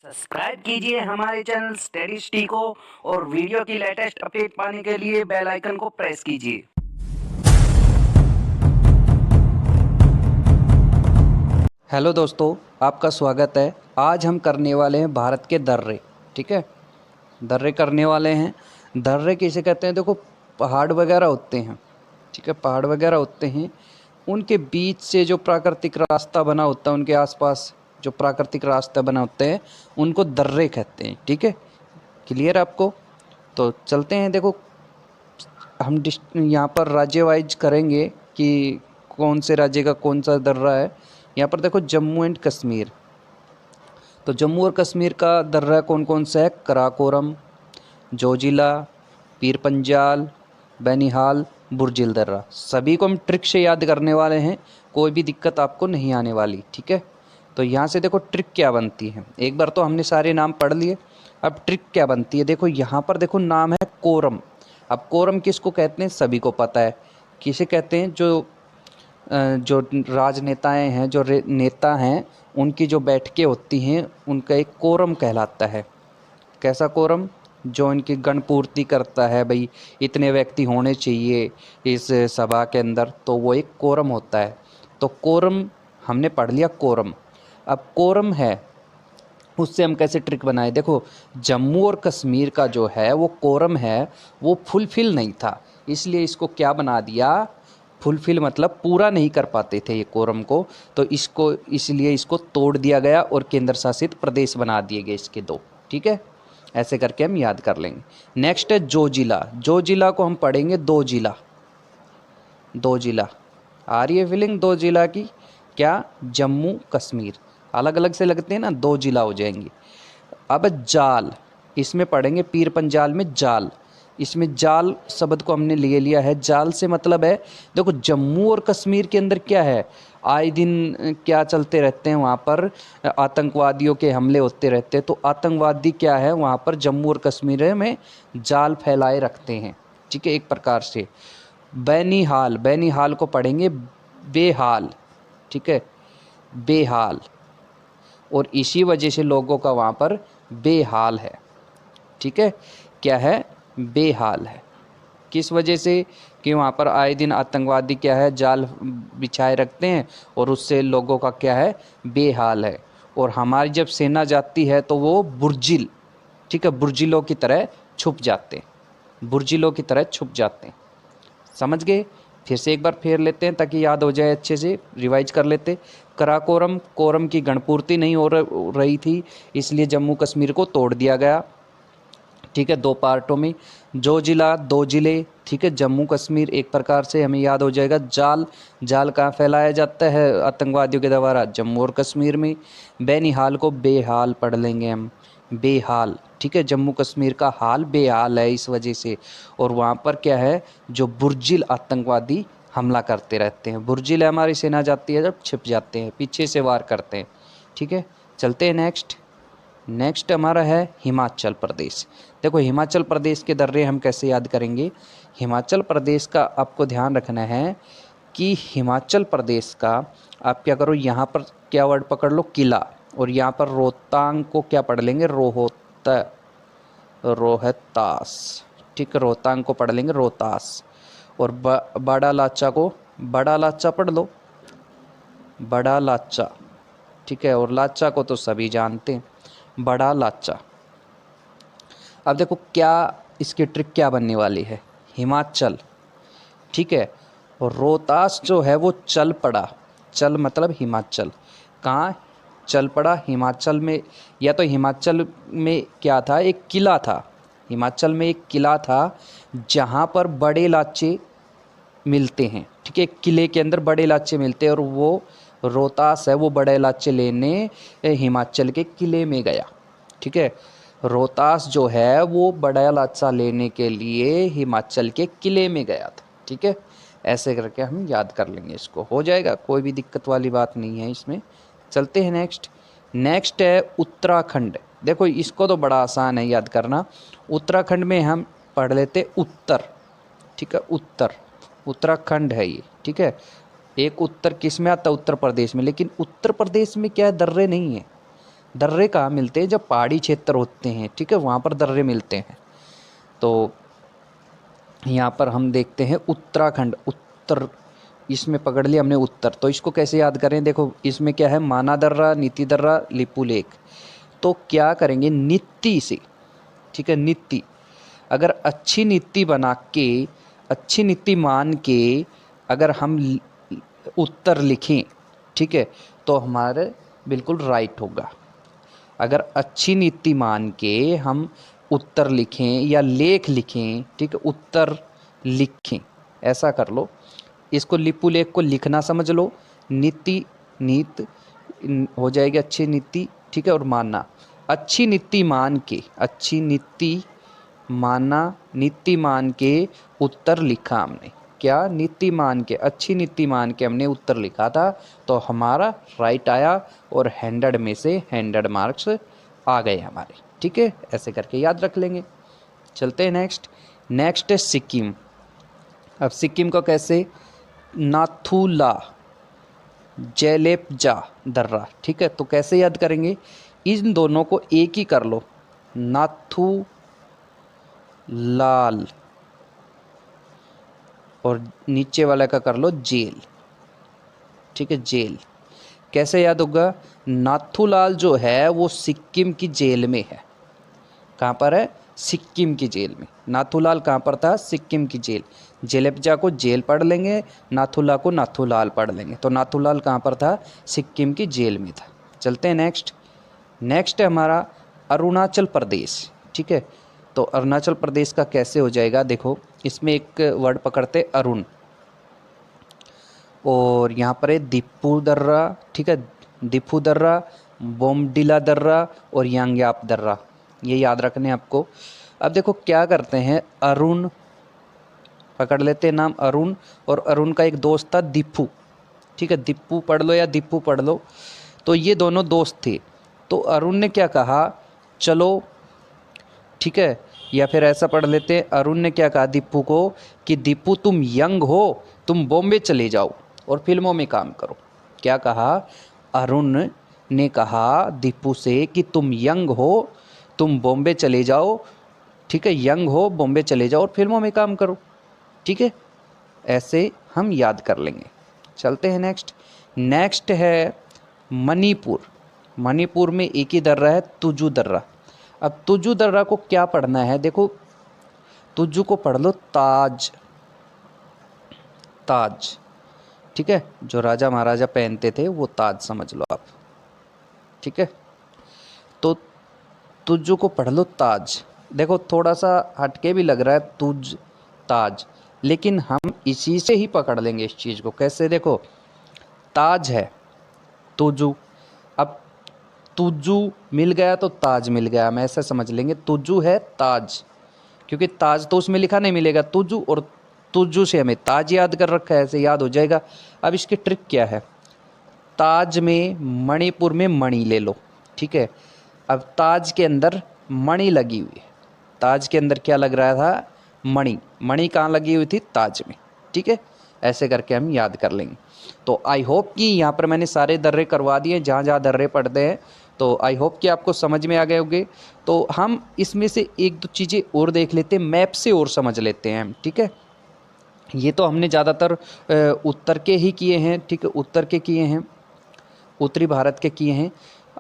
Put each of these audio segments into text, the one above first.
Subscribe कीजिए हमारे channel study को और वीडियो की लेटेस्ट अपडेट पाने के लिए बेल आइकन को प्रेस कीजिए। हेलो दोस्तों, आपका स्वागत है। आज हम करने वाले हैं भारत के दर्रे। ठीक है, दर्रे करने वाले हैं। दर्रे किसे कहते हैं? देखो, पहाड़ वगैरह होते हैं। ठीक है, पहाड़ वगैरह होते हैं, उनके बीच से जो प्राकृतिक रास्ता बना होता है, उनके आसपास जो प्राकृतिक रास्ता बना होते हैं, उनको दर्रे कहते हैं। ठीक है, क्लियर आपको? तो चलते हैं। देखो, हम यहाँ पर राज्य वाइज करेंगे कि कौन से राज्य का कौन सा दर्रा है। यहाँ पर देखो, जम्मू एंड कश्मीर। तो जम्मू और कश्मीर का दर्रा कौन कौन सा है? कराकोरम, जोजिला, पीर पंजाल, बैनिहाल, बुर्जिल दर्रा। सभी को हम ट्रिक से याद करने वाले हैं, कोई भी दिक्कत आपको नहीं आने वाली। ठीक है, तो यहाँ से देखो ट्रिक क्या बनती है। एक बार तो हमने सारे नाम पढ़ लिए, अब ट्रिक क्या बनती है। देखो यहाँ पर देखो, नाम है कोरम। अब कोरम किसको कहते हैं? सभी को पता है। किसे कहते हैं? जो राजनेताएं हैं, जो नेता हैं, उनकी जो बैठकें होती हैं, उनका एक कोरम कहलाता है। कैसा कोरम? जो इनकी गणपूर्ति करता है, भाई इतने व्यक्ति होने चाहिए इस सभा के अंदर, तो वो एक कोरम होता है। तो कोरम हमने पढ़ लिया, कोरम। अब कोरम है, उससे हम कैसे ट्रिक बनाए। देखो, जम्मू और कश्मीर का जो है वो कोरम है, वो फुलफिल नहीं था, इसलिए इसको क्या बना दिया? फुलफिल मतलब पूरा नहीं कर पाते थे ये कोरम को, तो इसको इसलिए इसको तोड़ दिया गया और केंद्र शासित प्रदेश बना दिए गए इसके दो। ठीक है, ऐसे करके हम याद कर लेंगे। नेक्स्ट है जो जिला। जो जिला को हम पढ़ेंगे दो जिला। दो जिला आ रही है फीलिंग? दो जिला की क्या? जम्मू कश्मीर। अलग अलग से लगते हैं ना, दो जिला हो जाएंगे। अब जाल, इसमें पढ़ेंगे पीर पंजाल में जाल। इसमें जाल शब्द को हमने ले लिया है। जाल से मतलब है, देखो जम्मू और कश्मीर के अंदर क्या है, आए दिन क्या चलते रहते हैं वहाँ पर, आतंकवादियों के हमले होते रहते हैं। तो आतंकवादी क्या है वहाँ पर, जम्मू और कश्मीर में जाल फैलाए रखते हैं। ठीक है, एक प्रकार से। बैनिहाल, बैनिहाल को पढ़ेंगे बेहाल। ठीक है, बेहाल, और इसी वजह से लोगों का वहाँ पर बेहाल है। ठीक है, क्या है? बेहाल है। किस वजह से? कि वहाँ पर आए दिन आतंकवादी क्या है, जाल बिछाए रखते हैं, और उससे लोगों का क्या है, बेहाल है। और हमारी जब सेना जाती है तो वो बुर्जिल, ठीक है, बुर्जिलों की तरह छुप जाते हैं। बुर्जिलों की तरह छुप जाते हैं। समझ गए? फिर से एक बार फेर लेते हैं ताकि याद हो जाए, अच्छे से रिवाइज कर लेते। कराकोरम, कोरम की गणपूर्ति नहीं हो रही थी, इसलिए जम्मू कश्मीर को तोड़ दिया गया। ठीक है, दो पार्टों में। जो जिला, दो जिले। ठीक है, जम्मू कश्मीर एक प्रकार से हमें याद हो जाएगा। जाल, जाल कहाँ फैलाया जाता है आतंकवादियों के द्वारा? जम्मू और कश्मीर में। बेनिहाल को बेहाल पढ़ लेंगे हम, बेहाल। ठीक है, जम्मू कश्मीर का हाल बेहाल है इस वजह से। और वहाँ पर क्या है, जो बुर्जिल आतंकवादी हमला करते रहते हैं। बुर्जिल हमारी सेना जाती है जब, छिप जाते हैं, पीछे से वार करते हैं। ठीक है, चलते हैं नेक्स्ट। नेक्स्ट हमारा है हिमाचल प्रदेश। देखो, हिमाचल प्रदेश के दर्रे हम कैसे याद करेंगे। हिमाचल प्रदेश का आपको ध्यान रखना है कि हिमाचल प्रदेश का, आप क्या करो, यहाँ पर क्या वर्ड पकड़ लो? किला। और यहाँ पर रोहतांग को क्या पढ़ लेंगे? रोहतास। ठीक है, रोहतांग को पढ़ लेंगे रोहतास। और बड़ा लाचा को बड़ा लाचा पढ़ लो, बड़ा लाचा। ठीक है, और लाचा को तो सभी जानते हैं, बड़ा लाचा। अब देखो क्या इसकी ट्रिक क्या बनने वाली है। हिमाचल, ठीक है, और रोहतास जो है वो चल पड़ा। चल मतलब हिमाचल। कहाँ चल पड़ा? हिमाचल में। या तो हिमाचल में क्या था, एक किला था। हिमाचल में एक किला था जहाँ पर बड़े लाचे मिलते हैं। ठीक है, किले के अंदर बड़े लाचे मिलते हैं, और वो रोहतास है, वो बड़े लाचे लेने हिमाचल के किले में गया। ठीक है, रोहतास जो है वो बड़ा लाचा लेने के लिए हिमाचल के किले में गया था। ठीक है, ऐसे करके हम याद कर लेंगे, इसको हो जाएगा, कोई भी दिक्कत वाली बात नहीं है इसमें। चलते हैं नेक्स्ट। नेक्स्ट है उत्तराखंड। देखो, इसको तो बड़ा आसान है याद करना। उत्तराखंड में हम पढ़ लेते उत्तर। ठीक है, उत्तर, उत्तराखंड है ये। ठीक है, एक उत्तर किस में आता है? उत्तर प्रदेश में। लेकिन उत्तर प्रदेश में क्या है, दर्रे नहीं है। दर्रे कहाँ मिलते हैं? जब पहाड़ी क्षेत्र होते हैं, ठीक है, वहाँ पर दर्रे मिलते हैं। तो यहाँ पर हम देखते हैं उत्तराखंड, उत्तर, इसमें पकड़ लिया हमने उत्तर। तो इसको कैसे याद करें? देखो इसमें क्या है, माना दर्रा, नीति दर्रा, लिपू लेक। तो क्या करेंगे, नीति से, ठीक है, नीति, अगर अच्छी नीति बना के, अच्छी नीति मान के अगर हम उत्तर लिखें, ठीक है, तो हमारे बिल्कुल राइट होगा। अगर अच्छी नीति मान के हम उत्तर लिखें या लेख लिखें, ठीक है, उत्तर लिखें, ऐसा कर लो। इसको लिपू लेख को लिखना समझ लो, नीति, नीत हो जाएगी अच्छी नीति, ठीक है, और मानना, अच्छी नीति मान के, अच्छी नीति माना, नीति मान के उत्तर लिखा हमने। क्या? नीति मान के, अच्छी नीति मान के हमने उत्तर लिखा था, तो हमारा राइट आया और 100 में से 100 मार्क्स आ गए हमारे, ठीक है। ऐसे करके याद रख लेंगे। चलते हैं नेक्स्ट। नेक्स्ट है सिक्किम। अब सिक्किम को कैसे, नाथुला जेलेपजा दर्रा, ठीक है। तो कैसे याद करेंगे, इन दोनों को एक ही कर लो, नाथू लाल, और नीचे वाला का कर लो जेल, ठीक है, जेल। कैसे याद होगा, नाथूलाल जो है वो सिक्किम की जेल में है। कहाँ पर है? सिक्किम की जेल में। नाथूलाल कहाँ पर था? सिक्किम की जेल। जेलेपजा को जेल पढ़ लेंगे, नाथूला को नाथूलाल पढ़ लेंगे। तो नाथूलाल कहाँ पर था? सिक्किम की जेल में था। चलते हैं नेक्स्ट। नेक्स्ट है हमारा अरुणाचल प्रदेश, ठीक है। तो अरुणाचल प्रदेश का कैसे हो जाएगा, देखो इसमें एक वर्ड पकड़ते अरुण, और यहाँ पर है दीपू दर्रा, ठीक है, दीपू दर्रा, बोमडिला दर्रा और यांग्याप दर्रा, ये याद रखने आपको। अब देखो क्या करते हैं, अरुण पकड़ लेते हैं नाम अरुण, और अरुण का एक दोस्त था दीपू, ठीक है, दीपू पढ़ लो या दीपू पढ़ लो। तो ये दोनों दोस्त थे। तो अरुण ने क्या कहा, चलो, ठीक है, या फिर ऐसा पढ़ लेते हैं, अरुण ने क्या कहा दीपू को कि दीपू तुम यंग हो, तुम बॉम्बे चले जाओ और फिल्मों में काम करो। क्या कहा, अरुण ने कहा दीपू से कि तुम यंग हो, तुम बॉम्बे चले जाओ, ठीक है, यंग हो, बॉम्बे चले जाओ और फिल्मों में काम करो, ठीक है। ऐसे हम याद कर लेंगे। चलते हैं नेक्स्ट। नेक्स्ट है मणिपुर। मणिपुर में एक ही दर्रा है, तुजू दर्रा। अब तुजू दर्रा को क्या पढ़ना है, देखो तुजू को पढ़ लो ताज, ताज, ठीक है, जो राजा महाराजा पहनते थे वो ताज समझ लो आप, ठीक है। तो तुजू को पढ़ लो ताज। देखो थोड़ा सा हटके भी लग रहा है तुज ताज, लेकिन हम इसी से ही पकड़ लेंगे इस चीज़ को। कैसे, देखो ताज है, तुजू, अब तुजू मिल गया तो ताज मिल गया, हम ऐसा समझ लेंगे तुजू है ताज, क्योंकि ताज तो उसमें लिखा नहीं मिलेगा, तुजू, और तुजू से हमें ताज याद कर रखा है, ऐसे याद हो जाएगा। अब इसकी ट्रिक क्या है, ताज में, मणिपुर में मणि ले लो, ठीक है। अब ताज के अंदर मणि लगी हुई है, ताज के अंदर क्या लग रहा था, मणि, मणि कहाँ लगी हुई थी, ताज में, ठीक है। ऐसे करके हम याद कर लेंगे। तो आई होप कि यहाँ पर मैंने सारे दर्रे करवा दिए जहाँ जहाँ दर्रे पढ़ते हैं, तो आई होप कि आपको समझ में आ गए होंगे। तो हम इसमें से एक दो चीज़ें और देख लेते हैं, मैप से और समझ लेते हैं, ठीक है। ये तो हमने ज़्यादातर उत्तर के ही किए हैं, ठीक है, उत्तर के किए हैं, उत्तरी भारत के किए हैं।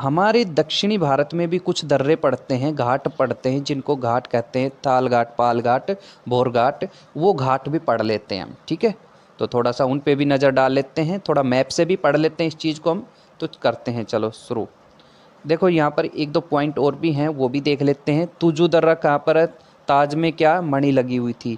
हमारे दक्षिणी भारत में भी कुछ दर्रे पड़ते हैं, घाट पड़ते हैं, जिनको घाट कहते हैं, ताल घाट, पाल घाट, भोर घाट, वो घाट भी पढ़ लेते हैं हम, ठीक है। तो थोड़ा सा उन पे भी नज़र डाल लेते हैं, थोड़ा मैप से भी पढ़ लेते हैं इस चीज़ को हम। तो करते हैं, चलो शुरू। देखो यहाँ पर एक दो पॉइंट और भी हैं, वो भी देख लेते हैं। तुजू दर्रा कहाँ पर है, ताज में क्या मणि लगी हुई थी।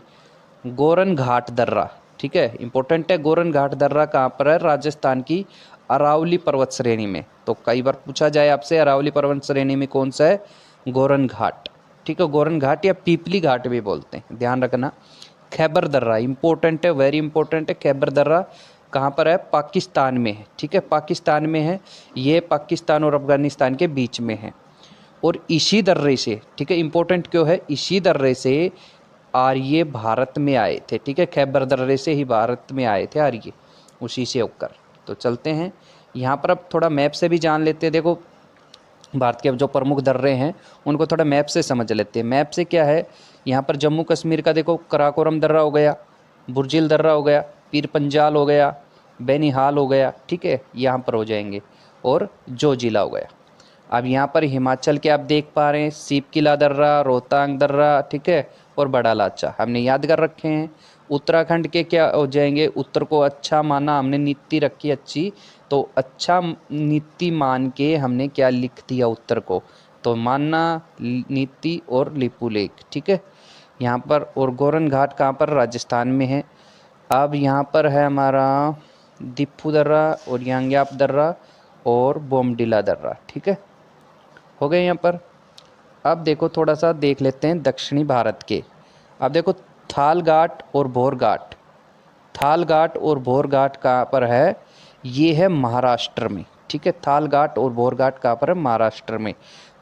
गोरन घाट दर्रा, ठीक है, इंपॉर्टेंट है। गोरन घाट दर्रा कहाँ पर है, राजस्थान की अरावली पर्वत श्रेणी में। तो कई बार पूछा जाए आपसे अरावली पर्वत श्रेणी में कौन सा है, गोरन घाट, ठीक है, गोरन घाट या पीपली घाट भी बोलते हैं, ध्यान रखना। खैबर दर्रा इंपॉर्टेंट है, वेरी इंपॉर्टेंट है। खैबर दर्रा कहाँ पर है, पाकिस्तान में है, ठीक है, पाकिस्तान में है, ये पाकिस्तान और अफगानिस्तान के बीच में है। और इसी दर्रे से, ठीक है, इंपॉर्टेंट क्यों है, इसी दर्रे से आर्य भारत में आए थे, ठीक है, खैबर दर्रे से ही भारत में आए थे आर्य, उसी से होकर। तो चलते हैं यहाँ पर, अब थोड़ा मैप से भी जान लेते हैं। देखो भारत के जो प्रमुख दर्रे हैं उनको थोड़ा मैप से समझ लेते हैं। मैप से क्या है, यहाँ पर जम्मू कश्मीर का देखो कराकोरम दर्रा हो गया, बुर्जिल दर्रा हो गया, पीर पंजाल हो गया, बेनिहाल हो गया, ठीक है, यहाँ पर हो जाएंगे, और जो जिला हो गया। अब यहाँ पर हिमाचल के आप देख पा रहे हैं सीप किला दर्रा, रोहतांग दर्रा, ठीक है, और बड़ा लाचा हमने याद कर रखे हैं। उत्तराखंड के क्या हो जाएंगे, उत्तर को अच्छा माना हमने, नीति रखी अच्छी, तो अच्छा नीति मान के हमने क्या लिख दिया उत्तर को, तो मानना, नीति और लिपू लेक, ठीक है यहाँ पर। और गोरन घाट कहाँ पर, राजस्थान में है। अब यहाँ पर है हमारा दिप्पू दर्रा और यांग्याप दर्रा और बोमडिला दर्रा, ठीक है, हो गए यहाँ पर। अब देखो थोड़ा सा देख लेते हैं दक्षिणी भारत के। अब देखो थाल घाट और भोर घाट, थाल घाट और भोर घाट कहाँ पर है, ये है महाराष्ट्र में, ठीक है। थाल घाट और भोर घाट कहाँ पर है, महाराष्ट्र में।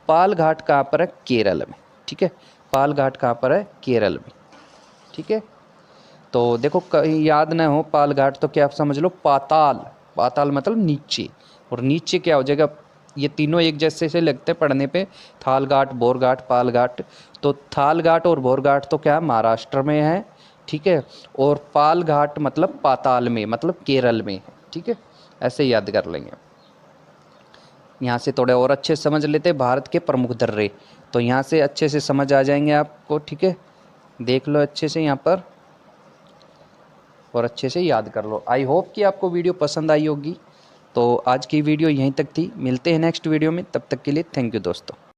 पाल घाट कहाँ पर है, केरल में, ठीक है। पाल घाट कहाँ पर है, केरल में, ठीक है। तो देखो कहीं याद ना हो पाल घाट तो क्या आप समझ लो पाताल, पाताल मतलब नीचे, और नीचे क्या हो जाएगा, ये तीनों एक जैसे से लगते हैं पढ़ने पे, थाल घाट, बोर घाट, पाल घाट। तो थाल घाट और बोर घाट तो क्या महाराष्ट्र में है, ठीक है, और पाल घाट मतलब पाताल में, मतलब केरल में है, ठीक है, ऐसे याद कर लेंगे। यहाँ से थोड़े और अच्छे से समझ लेते हैं भारत के प्रमुख दर्रे, तो यहाँ से अच्छे से समझ आ जाएंगे आपको, ठीक है। देख लो अच्छे से यहाँ पर और अच्छे से याद कर लो। आई होप कि आपको वीडियो पसंद आई होगी। तो आज की वीडियो यहीं तक थी, मिलते हैं नेक्स्ट वीडियो में, तब तक के लिए थैंक यू दोस्तों।